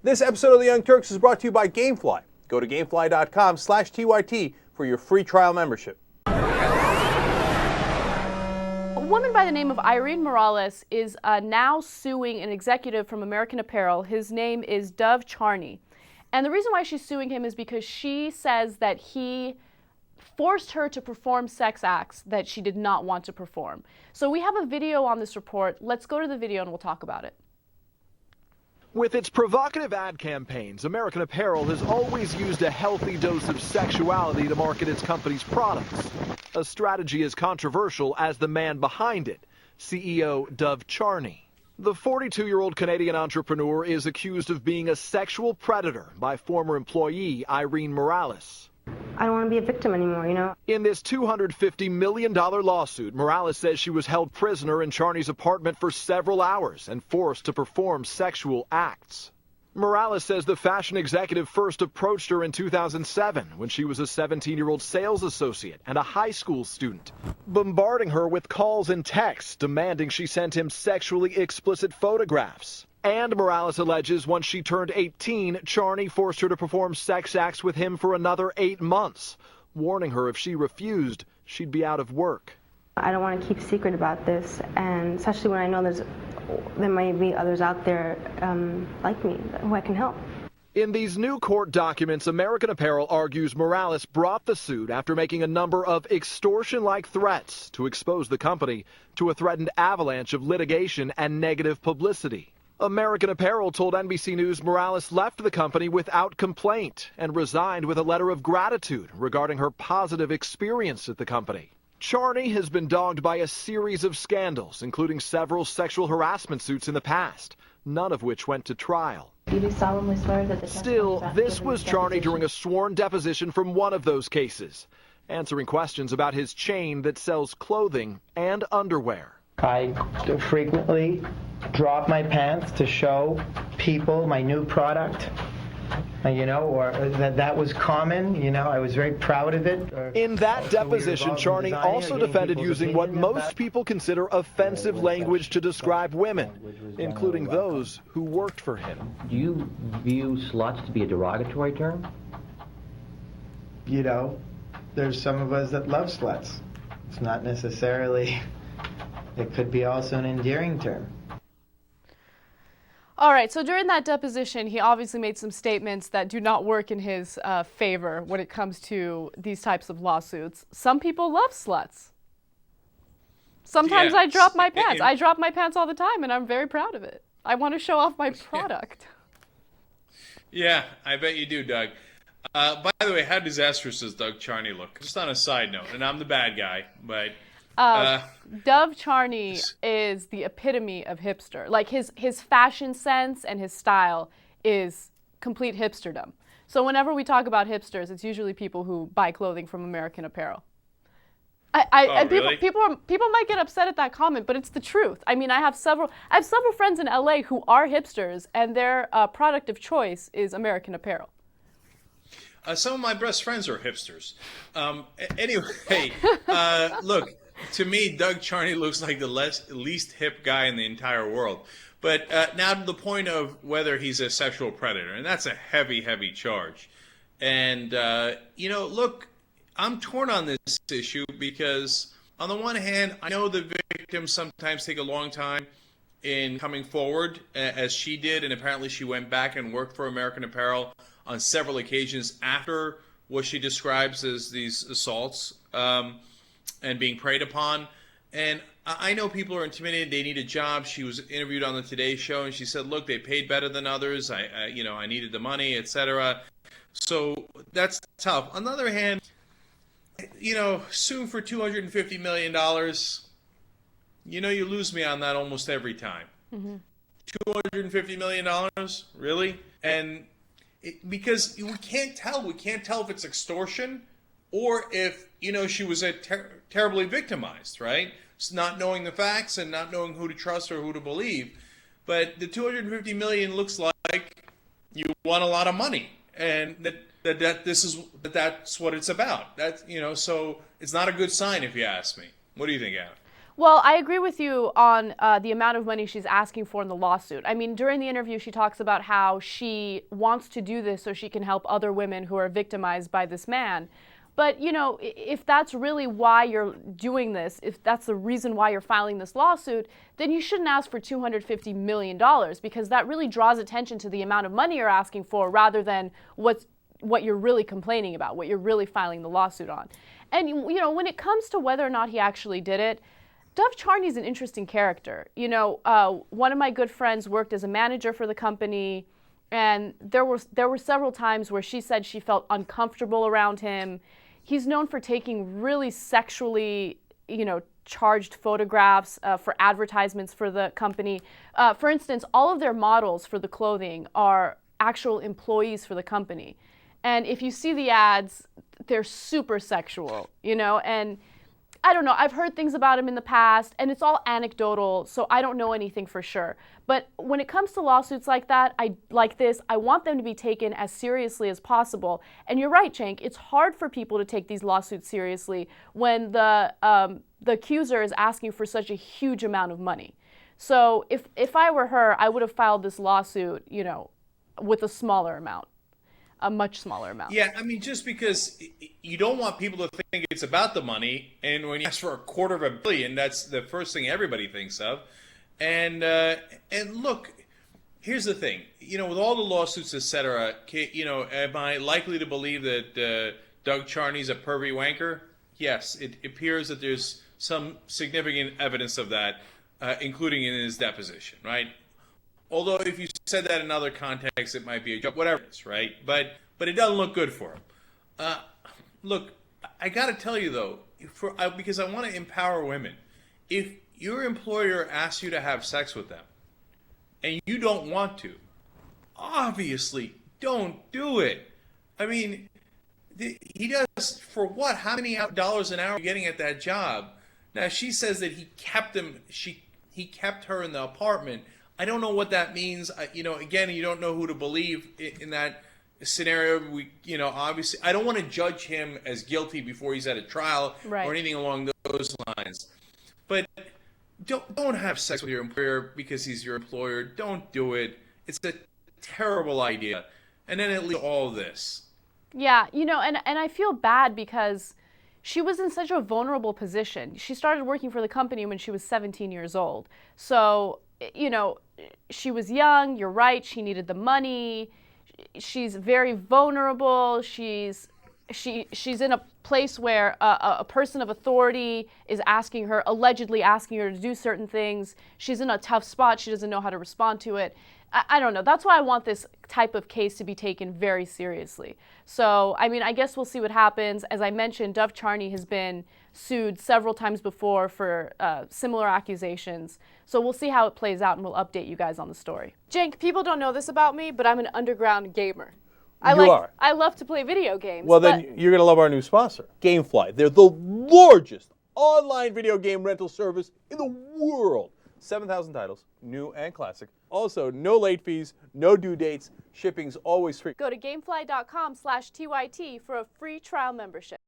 This episode of The Young Turks is brought to you by Gamefly. Go to gamefly.com/TYT for your free trial membership. A woman by the name of Irene Morales is now suing an executive from American Apparel. His name is Dov Charney. And the reason why she's suing him is because she says that he forced her to perform sex acts that she did not want to perform. So we have a video on this report. Let's go to the video and we'll talk about it. With its provocative ad campaigns, American Apparel has always used a healthy dose of sexuality to market its company's products. A strategy as controversial as the man behind it, CEO Dov Charney. The 42-year-old Canadian entrepreneur is accused of being a sexual predator by former employee Irene Morales. I don't want to be a victim anymore, you know? In this $250 million lawsuit, Morales says she was held prisoner in Charney's apartment for several hours and forced to perform sexual acts. Morales says the fashion executive first approached her in 2007 when she was a 17-year-old sales associate and a high school student, bombarding her with calls and texts demanding she send him sexually explicit photographs. And Morales alleges once she turned 18, Charney forced her to perform sex acts with him for another 8 months, warning her if she refused, she'd be out of work. I don't want to keep secret about this, and especially when I know there might be others out there like me who I can help. In these new court documents, American Apparel argues Morales brought the suit after making a number of extortion-like threats to expose the company to a threatened avalanche of litigation and negative publicity. American Apparel told NBC News Morales left the company without complaint and resigned with a letter of gratitude regarding her positive experience at the company. Charney has been dogged by a series of scandals, including several sexual harassment suits in the past, none of which went to trial. You do solemnly swear that the Still, this was Charney during a sworn deposition from one of those cases, answering questions about his chain that sells clothing and underwear. I frequently drop my pants to show people my new product, or that was common. I was very proud of it. In that deposition, Charney also defended using what most people consider offensive language to describe women, including those who worked for him. Do you view sluts to be a derogatory term? There's some of us that love sluts. It's not necessarily... It could be also an endearing term. All right, so during that deposition, he obviously made some statements that do not work in his favor when it comes to these types of lawsuits. Some people love sluts. Sometimes I drop my pants. I drop my pants all the time, and I'm very proud of it. I want to show off my product. Yeah, I bet you do, Doug. By the way, how disastrous does Dov Charney look? Just on a side note, and I'm the bad guy, but... Dov Charney is the epitome of hipster. Like his fashion sense and his style is complete hipsterdom. So whenever we talk about hipsters, it's usually people who buy clothing from American Apparel. Really? People might get upset at that comment, but it's the truth. I mean, I have several friends in LA who are hipsters, and their product of choice is American Apparel. Some of my best friends are hipsters. Anyway, look. To me, Dov Charney looks like the least hip guy in the entire world. But now to the point of whether he's a sexual predator, and that's a heavy, heavy charge. And, look, I'm torn on this issue because, on the one hand, I know the victims sometimes take a long time in coming forward, as she did, and apparently she went back and worked for American Apparel on several occasions after what she describes as these assaults. And being preyed upon. And I know people are intimidated. They need a job. She was interviewed on the Today Show, and she said, look, they paid better than others. I needed the money, etc. So that's tough. On the other hand, suing for $250 million, you lose me on that almost every time. Mm-hmm. $250 million? Really? And because we can't tell. We can't tell if it's extortion or if, she was terribly victimized, right? It's not knowing the facts and not knowing who to trust or who to believe. But the $250 million looks like you won a lot of money, and that's what it's about. So it's not a good sign, if you ask me. What do you think, Adam? Well, I agree with you on the amount of money she's asking for in the lawsuit. I mean, during the interview, she talks about how she wants to do this so she can help other women who are victimized by this man. But, you know, if that's really why you're doing this, if that's the reason why you're filing this lawsuit, then you shouldn't ask for $250 million, because that really draws attention to the amount of money you're asking for rather than what you're really complaining about, what you're really filing the lawsuit on. And, you know, when it comes to whether or not he actually did it, Dov Charney is an interesting character. You know, one of my good friends worked as a manager for the company, and there were several times where she said she felt uncomfortable around him. He's known for taking really sexually, you know, charged photographs for advertisements for the company. For instance, all of their models for the clothing are actual employees for the company. And if you see the ads, they're super sexual, you know, and I don't know, I've heard things about him in the past, and it's all anecdotal, so I don't know anything for sure. But when it comes to lawsuits like that, like this, I want them to be taken as seriously as possible. And you're right, Cenk, it's hard for people to take these lawsuits seriously when the accuser is asking for such a huge amount of money. So if I were her, I would have filed this lawsuit, you know, with a smaller amount. A much smaller amount. Yeah, I mean, just because you don't want people to think it's about the money, and when you ask for $250 million, that's the first thing everybody thinks of. And look, here's the thing. You know, with all the lawsuits, etc., you know, am I likely to believe that Dov Charney's a pervy wanker? Yes, it appears that there's some significant evidence of that, including in his deposition, right? Although if you said that in other contexts, it might be a joke, whatever it is, right? But it doesn't look good for him. Look, I got to tell you, though, because I want to empower women, if your employer asks you to have sex with them and you don't want to, obviously don't do it. I mean, he does, for what? How many dollars an hour are you getting at that job? Now, she says that he kept her in the apartment. I don't know what that means. You know, again, you don't know who to believe in that scenario. You know, obviously, I don't want to judge him as guilty before he's at a trial or anything along those lines. But don't have sex with your employer because he's your employer. Don't do it. It's a terrible idea. And then it leads to all this. Yeah, you know, and I feel bad because she was in such a vulnerable position. She started working for the company when she was 17 years old. So, you know, she was young, you're right, she needed the money. She's very vulnerable. She's in a place where a person of authority is allegedly asking her to do certain things. She's in a tough spot. She doesn't know how to respond to it. I don't know. That's why I want this type of case to be taken very seriously. So, I mean, I guess we'll see what happens. As I mentioned, Dov Charney has been sued several times before for similar accusations. So we'll see how it plays out, and we'll update you guys on the story. Cenk, people don't know this about me, but I'm an underground gamer. I love to play video games. Well, then you're going to love our new sponsor, GameFly. They're the largest online video game rental service in the world. 7,000 titles, new and classic. Also, no late fees, no due dates. Shipping's always free. Go to gamefly.com/TYT for a free trial membership.